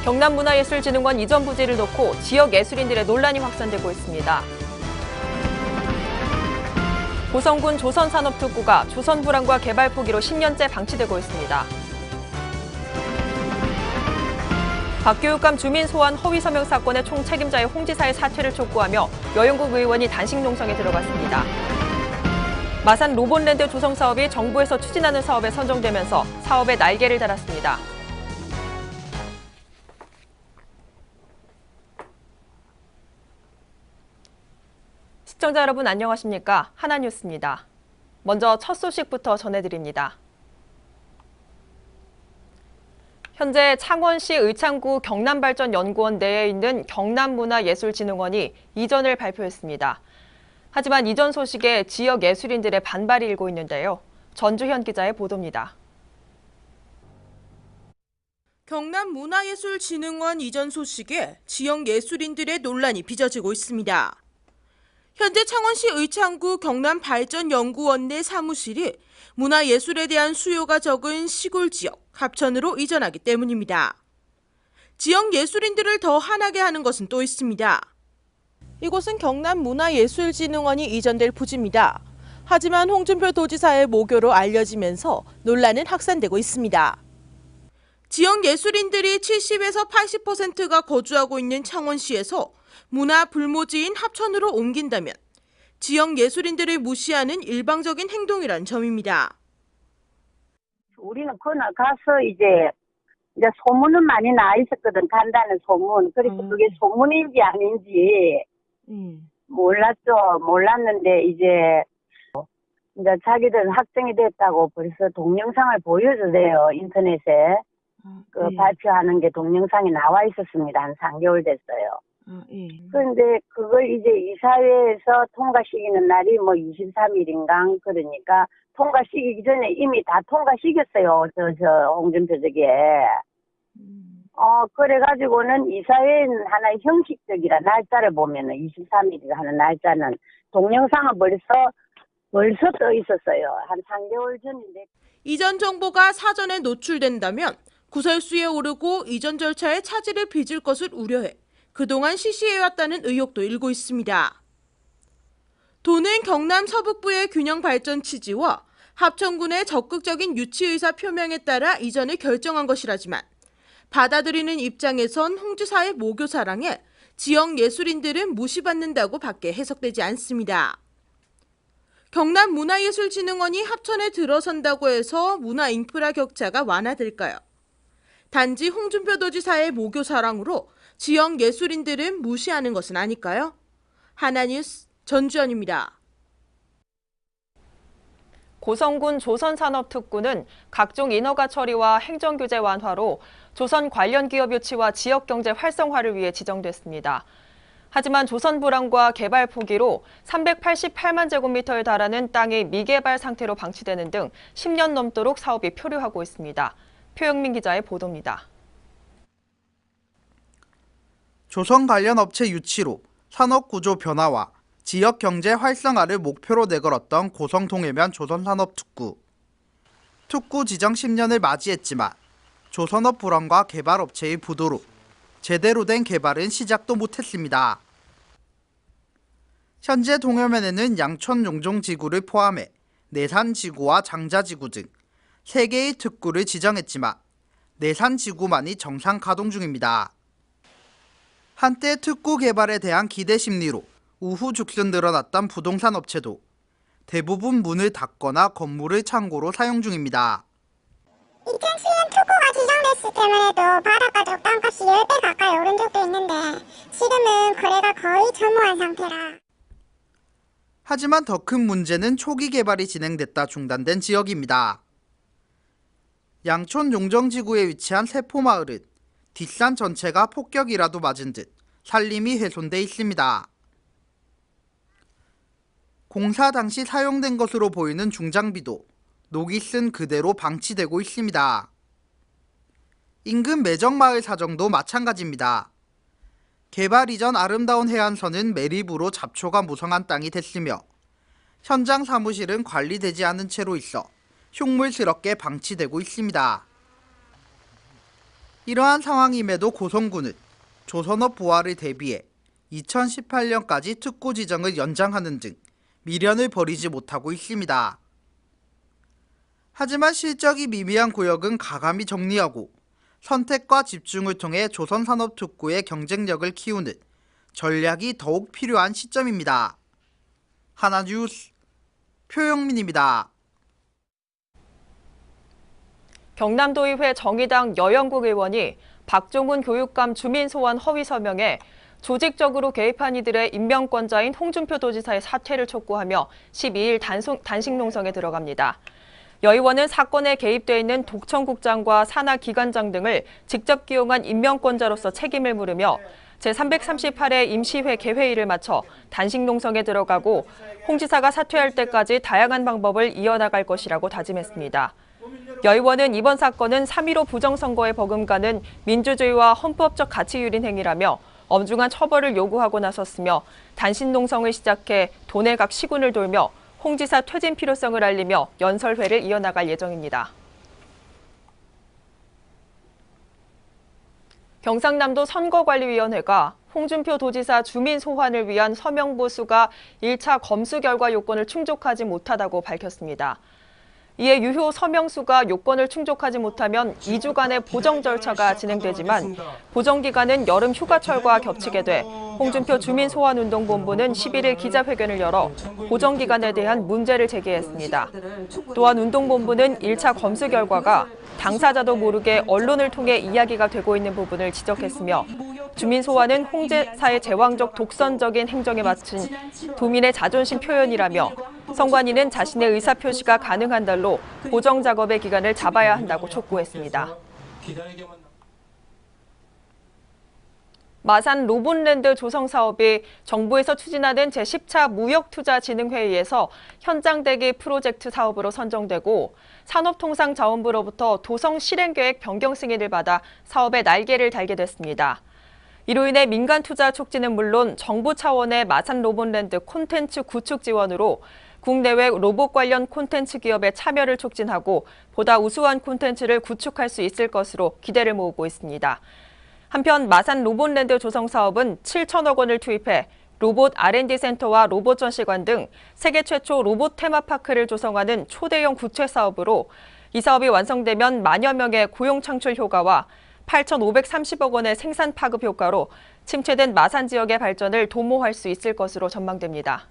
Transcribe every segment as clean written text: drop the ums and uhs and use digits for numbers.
경남문화예술진흥원 이전 부지를 놓고 지역 예술인들의 논란이 확산되고 있습니다. 고성군 조선산업특구가 조선 불황과 개발 포기로 10년째 방치되고 있습니다. 박교육감 주민 소환 허위 서명 사건의 총책임자의 홍 지사의 사퇴를 촉구하며 여영국 의원이 단식 농성에 들어갔습니다. 마산 로봇랜드 조성 사업이 정부에서 추진하는 사업에 선정되면서 사업에 날개를 달았습니다. 시청자 여러분 안녕하십니까? 하나뉴스입니다. 먼저 첫 소식부터 전해드립니다. 현재 창원시 의창구 경남발전연구원 내에 있는 경남문화예술진흥원이 이전을 발표했습니다. 하지만 이전 소식에 지역 예술인들의 반발이 일고 있는데요. 전주현 기자의 보도입니다. 경남문화예술진흥원 이전 소식에 지역 예술인들의 논란이 빚어지고 있습니다. 현재 창원시 의창구 경남발전연구원 내 사무실이 문화예술에 대한 수요가 적은 시골 지역 합천으로 이전하기 때문입니다. 지역 예술인들을 더 화나게 하는 것은 또 있습니다. 이곳은 경남문화예술진흥원이 이전될 부지입니다. 하지만 홍준표 도지사의 모교로 알려지면서 논란은 확산되고 있습니다. 지역 예술인들이 70에서 80%가 거주하고 있는 창원시에서 문화 불모지인 합천으로 옮긴다면 지역 예술인들을 무시하는 일방적인 행동이란 점입니다. 우리는 그날 가서 이제 소문은 많이 나 있었거든. 간다는 소문. 그래서 그게 소문인지 아닌지 몰랐죠. 몰랐는데 이제 자기들은 확정이 됐다고 벌써 동영상을 보여주세요. 인터넷에. 발표하는 게 동영상이 나와 있었습니다. 한 3개월 됐어요. 그런데 그걸 이제 이사회에서 통과시키는 날이 23일인가 그러니까 통과시키기 전에 이미 다 통과시켰어요. 홍준표 저기에. 그래가지고는 이사회는 하나의 형식적이라 날짜를 보면은 23일이라 하는 날짜는 동영상은 벌써 떠 있었어요. 한 3개월 전인데. 이전 정보가 사전에 노출된다면 구설수에 오르고 이전 절차에 차질을 빚을 것을 우려해 그동안 시시해왔다는 의혹도 일고 있습니다. 도는 경남 서북부의 균형 발전 취지와 합천군의 적극적인 유치 의사 표명에 따라 이전을 결정한 것이라지만 받아들이는 입장에선 홍 지사의 모교 사랑에 지역 예술인들은 무시받는다고 밖에 해석되지 않습니다. 경남문화예술진흥원이 합천에 들어선다고 해서 문화 인프라 격차가 완화될까요? 단지 홍준표 도지사의 모교 사랑으로 지역 예술인들은 무시하는 것은 아닐까요? 하나뉴스 전주현입니다. 고성군 조선산업특구는 각종 인허가 처리와 행정규제 완화로 조선 관련 기업 유치와 지역경제 활성화를 위해 지정됐습니다. 하지만 조선 불황과 개발 포기로 388만 제곱미터에 달하는 땅이 미개발 상태로 방치되는 등 10년 넘도록 사업이 표류하고 있습니다. 표영민 기자의 보도입니다. 조선 관련 업체 유치로 산업구조 변화와 지역경제 활성화를 목표로 내걸었던 고성동해면 조선산업특구. 특구 지정 10년을 맞이했지만 조선업 불황과 개발업체의 부도로 제대로 된 개발은 시작도 못했습니다. 현재 동해면에는 양천 용종지구를 포함해 내산지구와 장자지구 등 3개의 특구를 지정했지만 내산지구만이 정상 가동 중입니다. 한때 특구 개발에 대한 기대 심리로 우후죽순 늘어났던 부동산 업체도 대부분 문을 닫거나 건물을 창고로 사용 중입니다. 2007년 특구가 지정됐을 때만 해도 바닷가 땅값이 10배 가까이 오른 적도 있는데 지금은 거래가 거의 전무한 상태라. 하지만 더 큰 문제는 초기 개발이 진행됐다 중단된 지역입니다. 양촌 용정지구에 위치한 세포마을은 뒷산 전체가 폭격이라도 맞은 듯 산림이 훼손돼 있습니다. 공사 당시 사용된 것으로 보이는 중장비도 녹이 쓴 그대로 방치되고 있습니다. 인근 매정마을 사정도 마찬가지입니다. 개발 이전 아름다운 해안선은 매립으로 잡초가 무성한 땅이 됐으며 현장 사무실은 관리되지 않은 채로 있어 흉물스럽게 방치되고 있습니다. 이러한 상황임에도 고성군은 조선업 부활을 대비해 2018년까지 특구 지정을 연장하는 등 미련을 버리지 못하고 있습니다. 하지만 실적이 미미한 구역은 가감히 정리하고 선택과 집중을 통해 조선산업특구의 경쟁력을 키우는 전략이 더욱 필요한 시점입니다. 하나뉴스 표영민입니다. 경남도의회 정의당 여영국 의원이 박종훈 교육감 주민소환 허위 서명에 조직적으로 개입한 이들의 임명권자인 홍준표 도지사의 사퇴를 촉구하며 12일 단식 농성에 들어갑니다. 여 의원은 사건에 개입돼 있는 독청국장과 산하기관장 등을 직접 기용한 임명권자로서 책임을 물으며 제338회 임시회 개회의를 마쳐 단식 농성에 들어가고 홍 지사가 사퇴할 때까지 다양한 방법을 이어나갈 것이라고 다짐했습니다. 여 의원은 이번 사건은 3.15 부정선거에 버금가는 민주주의와 헌법적 가치 유린 행위라며 엄중한 처벌을 요구하고 나섰으며 단식 농성을 시작해 도내각 시군을 돌며 홍 지사 퇴진 필요성을 알리며 연설회를 이어나갈 예정입니다. 경상남도 선거관리위원회가 홍준표 도지사 주민 소환을 위한 서명 보수가 1차 검수 결과 요건을 충족하지 못하다고 밝혔습니다. 이에 유효 서명수가 요건을 충족하지 못하면 2주간의 보정 절차가 진행되지만 보정 기간은 여름 휴가철과 겹치게 돼 홍준표 주민소환운동본부는 11일 기자회견을 열어 보정 기간에 대한 문제를 제기했습니다. 또한 운동본부는 1차 검수 결과가 당사자도 모르게 언론을 통해 이야기가 되고 있는 부분을 지적했으며 주민소환은 홍 지사의 제왕적 독선적인 행정에 맞춘 도민의 자존심 표현이라며 선관위는 자신의 의사표시가 가능한 달로 보정 작업의 기간을 잡아야 한다고 촉구했습니다. 마산 로봇랜드 조성 사업이 정부에서 추진하는 제10차 무역투자진흥회의에서 현장 대기 프로젝트 사업으로 선정되고 산업통상자원부로부터 도성 실행계획 변경 승인을 받아 사업의 날개를 달게 됐습니다. 이로 인해 민간 투자 촉진은 물론 정부 차원의 마산 로봇랜드 콘텐츠 구축 지원으로 국내외 로봇 관련 콘텐츠 기업의 참여를 촉진하고 보다 우수한 콘텐츠를 구축할 수 있을 것으로 기대를 모으고 있습니다. 한편 마산 로봇랜드 조성 사업은 7천억 원을 투입해 로봇 R&D 센터와 로봇 전시관 등 세계 최초 로봇 테마파크를 조성하는 초대형 구체 사업으로 이 사업이 완성되면 만여 명의 고용 창출 효과와 8,530억 원의 생산 파급 효과로 침체된 마산 지역의 발전을 도모할 수 있을 것으로 전망됩니다.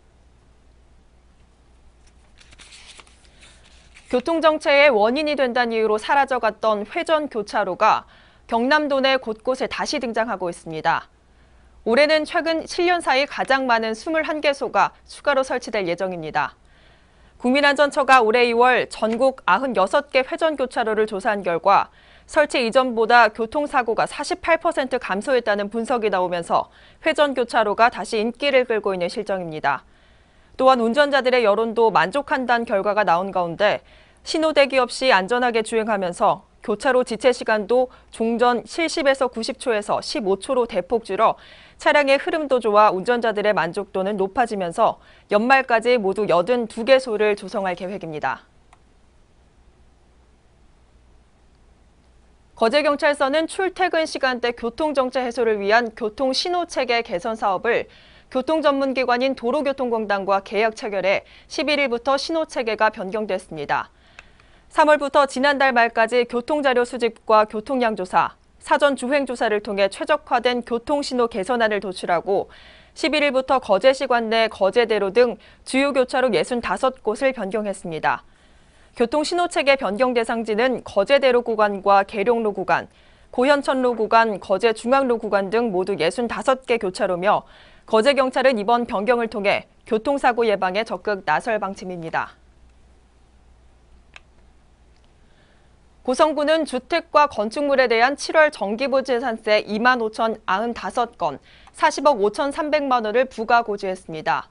교통정체의 원인이 된다는 이유로 사라져갔던 회전교차로가 경남도 내 곳곳에 다시 등장하고 있습니다. 올해는 최근 7년 사이 가장 많은 21개소가 추가로 설치될 예정입니다. 국민안전처가 올해 2월 전국 96개 회전교차로를 조사한 결과 설치 이전보다 교통사고가 48% 감소했다는 분석이 나오면서 회전교차로가 다시 인기를 끌고 있는 실정입니다. 또한 운전자들의 여론도 만족한다는 결과가 나온 가운데 신호대기 없이 안전하게 주행하면서 교차로 지체 시간도 종전 70에서 90초에서 15초로 대폭 줄어 차량의 흐름도 좋아 운전자들의 만족도는 높아지면서 연말까지 모두 82개소를 조성할 계획입니다. 거제경찰서는 출퇴근 시간대 교통정체 해소를 위한 교통신호체계 개선 사업을 교통전문기관인 도로교통공단과 계약 체결해 11일부터 신호체계가 변경됐습니다. 3월부터 지난달 말까지 교통자료 수집과 교통량 조사, 사전 주행 조사를 통해 최적화된 교통신호 개선안을 도출하고 11일부터 거제시 관내 거제대로 등 주요 교차로 65곳을 변경했습니다. 교통신호체계 변경 대상지는 거제대로 구간과 계룡로 구간, 고현천로 구간, 거제중앙로 구간 등 모두 65개 교차로며 거제경찰은 이번 변경을 통해 교통사고 예방에 적극 나설 방침입니다. 고성군은 주택과 건축물에 대한 7월 정기부재산세 25,095건, 40억 5,300만 원을 부과 고지했습니다.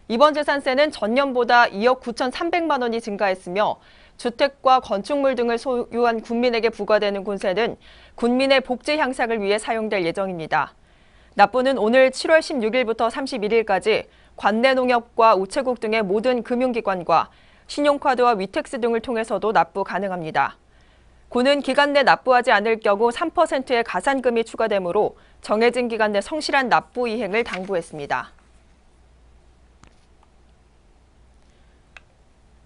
이번 재산세는 전년보다 2억 9,300만 원이 증가했으며 주택과 건축물 등을 소유한 국민에게 부과되는 군세는 군민의 복지 향상을 위해 사용될 예정입니다. 납부는 오늘 7월 16일부터 31일까지 관내농협과 우체국 등의 모든 금융기관과 신용카드와 위택스 등을 통해서도 납부 가능합니다. 고는 기간 내 납부하지 않을 경우 3%의 가산금이 추가되므로 정해진 기간 내 성실한 납부 이행을 당부했습니다.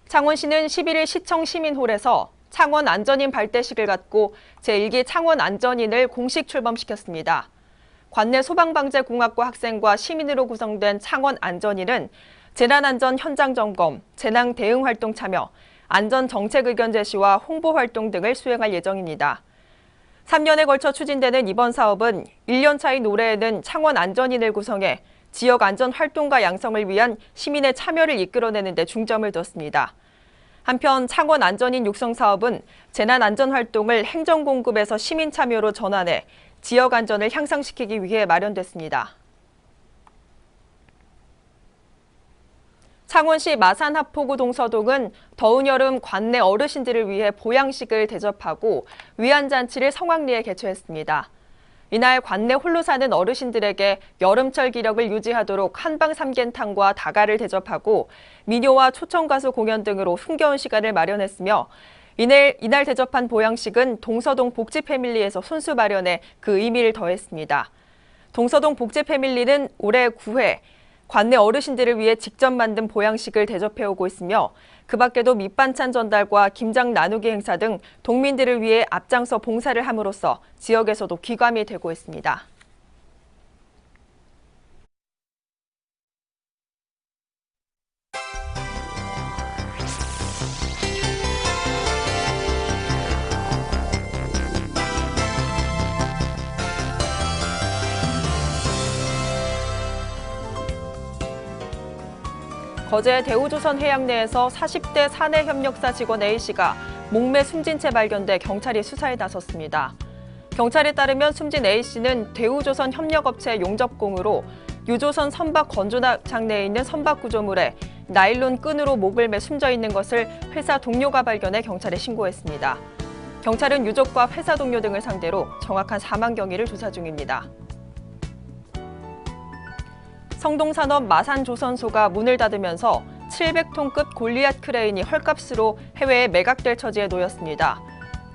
창원시는 11일 시청 시민홀에서 창원 안전인 발대식을 갖고 제1기 창원 안전인을 공식 출범시켰습니다. 관내 소방방재공학과 학생과 시민으로 구성된 창원 안전인은 재난안전 현장 점검, 재난 대응 활동 참여, 안전 정책 의견 제시와 홍보 활동 등을 수행할 예정입니다. 3년에 걸쳐 추진되는 이번 사업은 1년 차인 올해에는 창원 안전인을 구성해 지역 안전 활동과 양성을 위한 시민의 참여를 이끌어내는 데 중점을 뒀습니다. 한편 창원 안전인 육성 사업은 재난 안전 활동을 행정 공급에서 시민 참여로 전환해 지역 안전을 향상시키기 위해 마련됐습니다. 창원시 마산하포구 동서동은 더운 여름 관내 어르신들을 위해 보양식을 대접하고 위안잔치를 성황리에 개최했습니다. 이날 관내 홀로 사는 어르신들에게 여름철 기력을 유지하도록 한방 삼계탕과 다가를 대접하고 민요와 초청가수 공연 등으로 흥겨운 시간을 마련했으며 이날 대접한 보양식은 동서동 복지 패밀리에서 손수 마련해 그 의미를 더했습니다. 동서동 복지 패밀리는 올해 9회 관내 어르신들을 위해 직접 만든 보양식을 대접해오고 있으며 그 밖에도 밑반찬 전달과 김장 나누기 행사 등 동민들을 위해 앞장서 봉사를 함으로써 지역에서도 귀감이 되고 있습니다. 거제 대우조선 해양내에서 40대 사내 협력사 직원 A씨가 목매 숨진 채 발견돼 경찰이 수사에 나섰습니다. 경찰에 따르면 숨진 A씨는 대우조선 협력업체 용접공으로 유조선 선박 건조장 내에 있는 선박 구조물에 나일론 끈으로 목을 매 숨져 있는 것을 회사 동료가 발견해 경찰에 신고했습니다. 경찰은 유족과 회사 동료 등을 상대로 정확한 사망 경위를 조사 중입니다. 성동산업 마산조선소가 문을 닫으면서 700톤급 골리앗 크레인이 헐값으로 해외에 매각될 처지에 놓였습니다.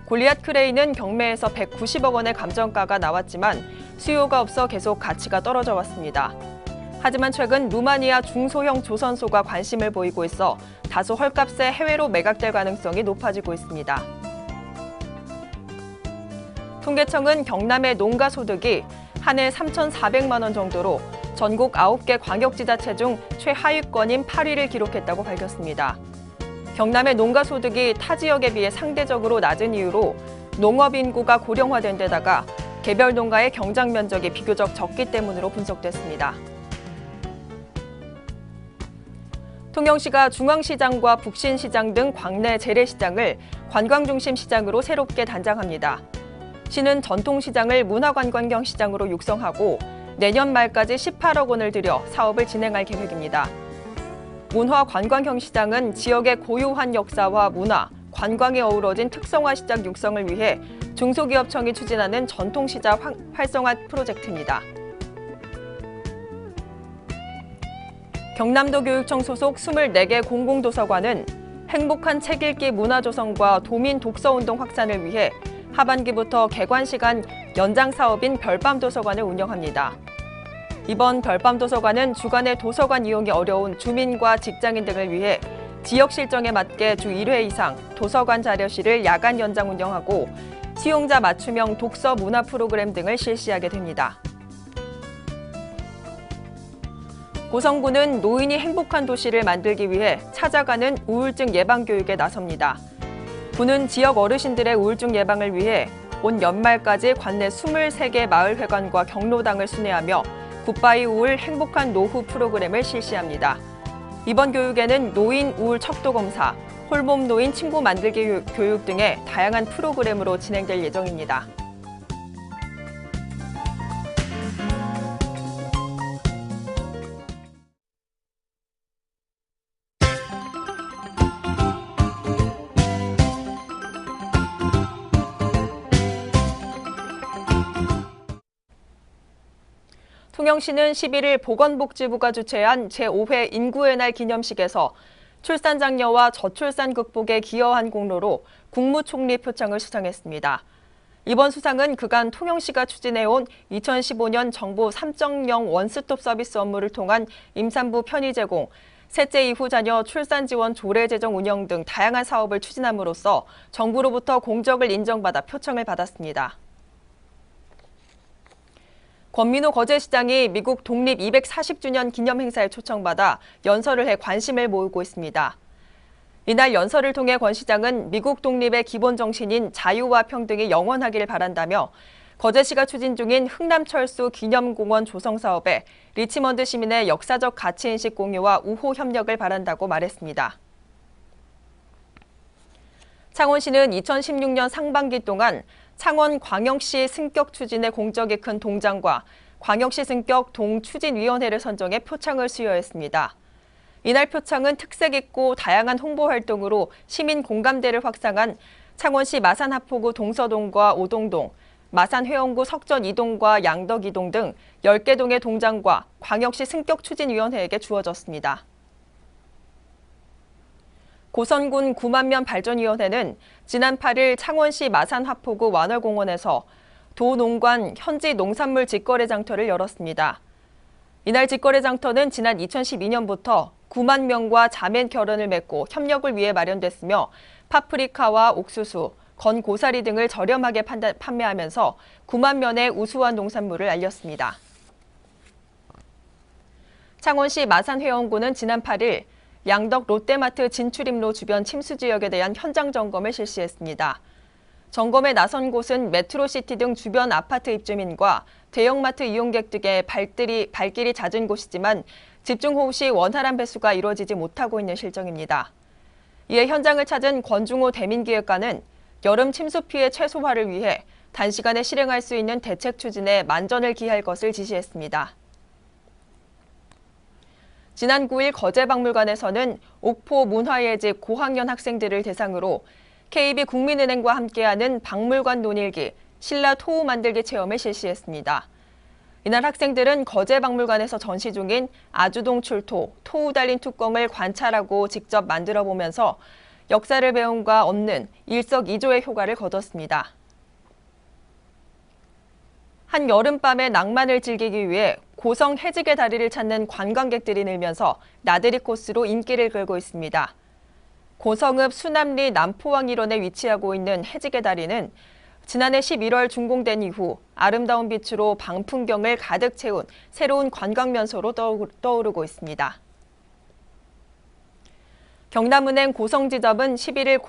골리앗 크레인은 경매에서 190억 원의 감정가가 나왔지만 수요가 없어 계속 가치가 떨어져 왔습니다. 하지만 최근 루마니아 중소형 조선소가 관심을 보이고 있어 다소 헐값에 해외로 매각될 가능성이 높아지고 있습니다. 통계청은 경남의 농가 소득이 한 해 3,400만 원 정도로 전국 9개 광역지자체 중 최하위권인 8위를 기록했다고 밝혔습니다. 경남의 농가 소득이 타 지역에 비해 상대적으로 낮은 이유로 농업 인구가 고령화된 데다가 개별 농가의 경작 면적이 비교적 적기 때문으로 분석됐습니다. 통영시가 중앙시장과 북신시장 등 광내 재래시장을 관광중심 시장으로 새롭게 단장합니다. 시는 전통시장을 문화관광형 시장으로 육성하고 내년 말까지 18억 원을 들여 사업을 진행할 계획입니다. 문화관광형 시장은 지역의 고유한 역사와 문화, 관광이 어우러진 특성화 시장 육성을 위해 중소기업청이 추진하는 전통시장 활성화 프로젝트입니다. 경남도 교육청 소속 24개 공공도서관은 행복한 책 읽기 문화조성과 도민 독서운동 확산을 위해 하반기부터 개관 시간 연장 사업인 별밤도서관을 운영합니다. 이번 별밤도서관은 주간에 도서관 이용이 어려운 주민과 직장인 등을 위해 지역 실정에 맞게 주 1회 이상 도서관 자료실을 야간 연장 운영하고 수용자 맞춤형 독서 문화 프로그램 등을 실시하게 됩니다. 고성군은 노인이 행복한 도시를 만들기 위해 찾아가는 우울증 예방 교육에 나섭니다. 군은 지역 어르신들의 우울증 예방을 위해 온 연말까지 관내 23개 마을회관과 경로당을 순회하며 굿바이 우울 행복한 노후 프로그램을 실시합니다. 이번 교육에는 노인 우울 척도 검사, 홀몸 노인 친구 만들기 교육 등의 다양한 프로그램으로 진행될 예정입니다. 통영시는 11일 보건복지부가 주최한 제5회 인구의 날 기념식에서 출산 장려와 저출산 극복에 기여한 공로로 국무총리 표창을 수상했습니다. 이번 수상은 그간 통영시가 추진해온 2015년 정부 3.0 원스톱 서비스 업무를 통한 임산부 편의 제공, 셋째 이후 자녀 출산 지원 조례 제정 운영 등 다양한 사업을 추진함으로써 정부로부터 공적을 인정받아 표창을 받았습니다. 권민우 거제시장이 미국 독립 240주년 기념 행사에 초청받아 연설을 해 관심을 모으고 있습니다. 이날 연설을 통해 권 시장은 미국 독립의 기본 정신인 자유와 평등이 영원하기를 바란다며 거제시가 추진 중인 흥남철수 기념공원 조성 사업에 리치먼드 시민의 역사적 가치인식 공유와 우호 협력을 바란다고 말했습니다. 창원시는 2016년 상반기 동안 창원광역시 승격 추진의 공적이 큰 동장과 광역시 승격 동추진위원회를 선정해 표창을 수여했습니다. 이날 표창은 특색 있고 다양한 홍보 활동으로 시민 공감대를 확산한 창원시 마산하포구 동서동과 오동동, 마산회원구 석전 2동과 양덕 2동 등 10개 동의 동장과 광역시 승격추진위원회에게 주어졌습니다. 고선군 9만면 발전위원회는 지난 8일 창원시 마산하포구 완월공원에서 도농관 현지 농산물 직거래 장터를 열었습니다. 이날 직거래 장터는 지난 2012년부터 9만 명과 자매 결연을 맺고 협력을 위해 마련됐으며 파프리카와 옥수수, 건고사리 등을 저렴하게 판매하면서 9만 면의 우수한 농산물을 알렸습니다. 창원시 마산회원구는 지난 8일 양덕 롯데마트 진출입로 주변 침수 지역에 대한 현장 점검을 실시했습니다. 점검에 나선 곳은 메트로시티 등 주변 아파트 입주민과 대형마트 이용객 등의 발길이 잦은 곳이지만 집중호우 시 원활한 배수가 이루어지지 못하고 있는 실정입니다. 이에 현장을 찾은 권중호 대민기획관은 여름 침수 피해 최소화를 위해 단시간에 실행할 수 있는 대책 추진에 만전을 기할 것을 지시했습니다. 지난 9일 거제박물관에서는 옥포 문화예집 고학년 학생들을 대상으로 KB국민은행과 함께하는 박물관 논일기, 신라 토우 만들기 체험을 실시했습니다. 이날 학생들은 거제박물관에서 전시 중인 아주동 출토, 토우 달린 뚜껑을 관찰하고 직접 만들어 보면서 역사를 배움과 얻는 일석이조의 효과를 거뒀습니다. 한 여름밤의 낭만을 즐기기 위해 고성 해직의 다리를 찾는 관광객들이 늘면서 나들이 코스로 인기를 끌고 있습니다. 고성읍 수남리 남포항 일원에 위치하고 있는 해직의 다리는 지난해 11월 준공된 이후 아름다운 빛으로 방풍경을 가득 채운 새로운 관광명소로 떠오르고 있습니다. 경남은행 고성지점은 11일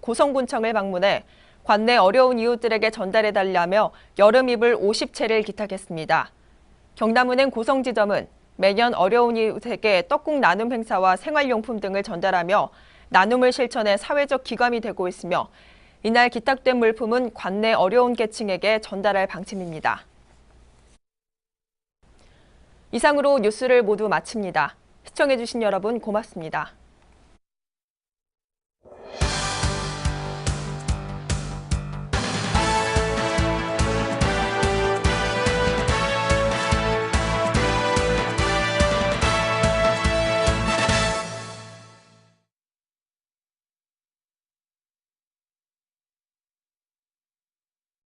고성군청을 방문해 관내 어려운 이웃들에게 전달해달라며 여름 이불 50채를 기탁했습니다. 경남은행 고성지점은 매년 어려운 이웃에게 떡국 나눔 행사와 생활용품 등을 전달하며 나눔을 실천해 사회적 기감이 되고 있으며 이날 기탁된 물품은 관내 어려운 계층에게 전달할 방침입니다. 이상으로 뉴스를 모두 마칩니다. 시청해주신 여러분 고맙습니다.